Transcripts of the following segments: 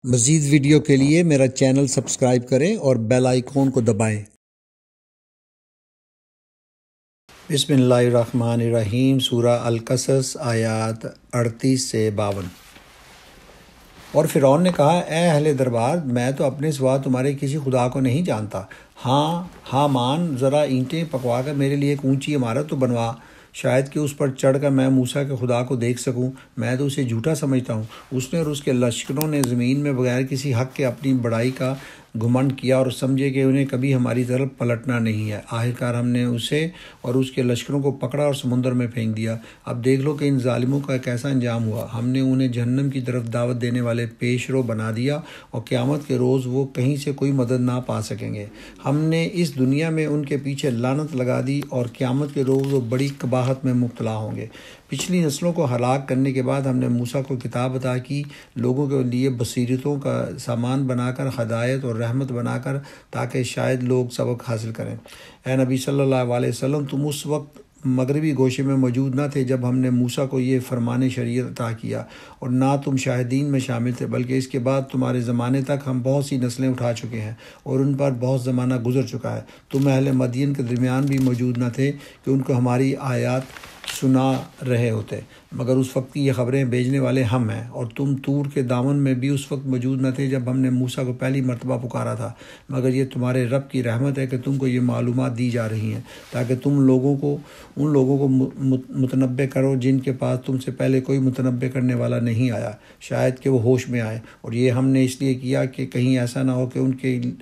مزید ویڈیو کے لیے میرا چینل سبسکرائب کریں اور بیل آئیکن کو دبائیں۔ بسم اللہ الرحمن الرحیم۔ سورہ القصص آیات 38 سے 52۔ اور فرعون نے کہا، اے اہل دربار، میں تو اپنے سوا تمہارے کسی خدا کو نہیں جانتا۔ ہاں حامان، ذرا اینٹیں پکوا کر میرے لیے ایک اونچی عمارت تو بنوا، شاید کہ اس پر چڑھ کر میں موسیٰ کے خدا کو دیکھ سکوں۔ میں تو اسے جھوٹا سمجھتا ہوں۔ اس نے اور اس کے لشکروں نے زمین میں بغیر کسی حق کے اپنی بڑائی کا گھمنڈ کیا اور سمجھے کہ انہیں کبھی ہماری طرف پلٹنا نہیں ہے۔ آخرکار ہم نے اسے اور اس کے لشکروں کو پکڑا اور سمندر میں پھینک دیا۔ اب دیکھ لو کہ ان ظالموں کا کیسا انجام ہوا۔ ہم نے انہیں جہنم کی طرف دعوت دینے والے پیش رو بنا دیا اور قیامت کے روز وہ کہیں سے کوئی مدد نہ پا سکیں گے۔ ہم نے اس دنیا میں ان کے پیچھے لعنت لگا دی اور قیامت کے روز وہ بڑی قباحت میں مبتلا ہوں گے۔ پچھلی نسلوں کو ہلاک کرنے کے بعد ہم نے موسیٰ کو کتاب عطا کی، لوگوں کے لیے بصیرتوں کا سامان بنا کر، ہدایت اور رحمت بنا کر، تاکہ شاید لوگ سبق حاصل کریں۔ اے نبی صلی اللہ علیہ وسلم، تم اس وقت مغربی گوشے میں موجود نہ تھے جب ہم نے موسیٰ کو یہ فرمان شریعت عطا کیا، اور نہ تم شاہدین میں شامل تھے، بلکہ اس کے بعد تمہارے زمانے تک ہم بہت سی نسلیں اٹھا چکے ہیں اور ان پر بہت زمانہ گزر چکا ہے۔ تم اہل مدین کے درمیان بھی موجود نہ تھے کہ ان کو ہماری آیات سنا رہے ہوتے، مگر اس وقت کی یہ خبریں بھیجنے والے ہم ہیں۔ اور تم طور کے دامن میں بھی اس وقت موجود نہ تھے جب ہم نے موسیٰ کو پہلی مرتبہ پکارا تھا، مگر یہ تمہارے رب کی رحمت ہے کہ تم کو یہ معلومات دی جا رہی ہیں، تاکہ تم ان لوگوں کو متنبع کرو جن کے پاس تم سے پہلے کوئی متنبع کرنے والا نہیں آیا، شاید کہ وہ ہوش میں آئے۔ اور یہ ہم نے اس لیے کیا کہ کہیں ایسا نہ ہو کہ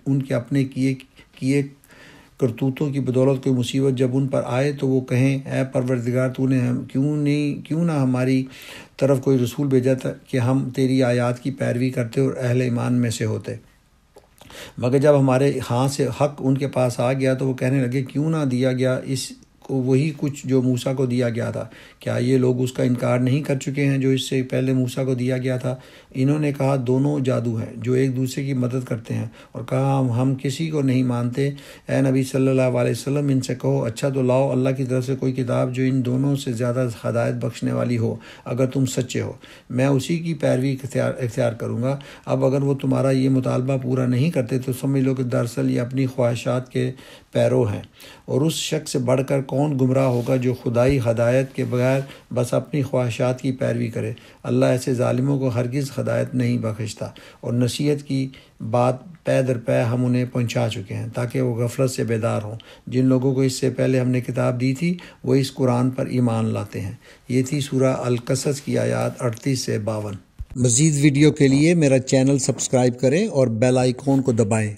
ان کے اپنے کیے کرتوتوں کی بدولت کوئی مصیبت جب ان پر آئے تو وہ کہیں، اے پروردگار، تو نے کیوں نہ ہماری طرف کوئی رسول بھیجا تھا کہ ہم تیری آیات کی پیروی کرتے اور اہل ایمان میں سے ہوتے۔ مگر جب ہمارے ہاں سے حق ان کے پاس آ گیا تو وہ کہنے لگے، کیوں نہ دیا گیا اس کو وہی کچھ جو موسیٰ کو دیا گیا تھا؟ کیا یہ لوگ اس کا انکار نہیں کر چکے ہیں جو اس سے پہلے موسیٰ کو دیا گیا تھا؟ انہوں نے کہا، دونوں جادو ہیں جو ایک دوسرے کی مدد کرتے ہیں، اور کہا، ہم کسی کو نہیں مانتے۔ اے نبی صلی اللہ علیہ وسلم، ان سے کہو، اچھا تو لاؤ اللہ کی طرف سے کوئی کتاب جو ان دونوں سے زیادہ ہدایت بخشنے والی ہو، اگر تم سچے ہو، میں اسی کی پیروی اختیار کروں گا۔ اب اگر وہ تمہارا یہ مطالبہ پورا نہیں کرتے تو سمجھ لو کہ دراصل یہ اپنی خواہشات کے پیرو ہیں، اور اس شخص سے بڑھ کر کون گمراہ ہوگا جو خدائی ہدایت کے بغیر بس اپنی خواہشات کی پیروی کرے۔ اللہ ایسے ظالموں کو ہرگز ہدایت نہیں بخشتا۔ اور نصیحت کی بات پے در پے ہم انہیں پہنچا چکے ہیں تاکہ وہ غفلت سے بیدار ہوں۔ جن لوگوں کو اس سے پہلے ہم نے کتاب دی تھی وہ اس قرآن پر ایمان لاتے ہیں۔ یہ تھی سورہ القصص کی آیات 38 سے 52۔ مزید ویڈیو کے لیے میرا چینل سبسکرائب کریں اور بیل آئیکن کو دبائیں۔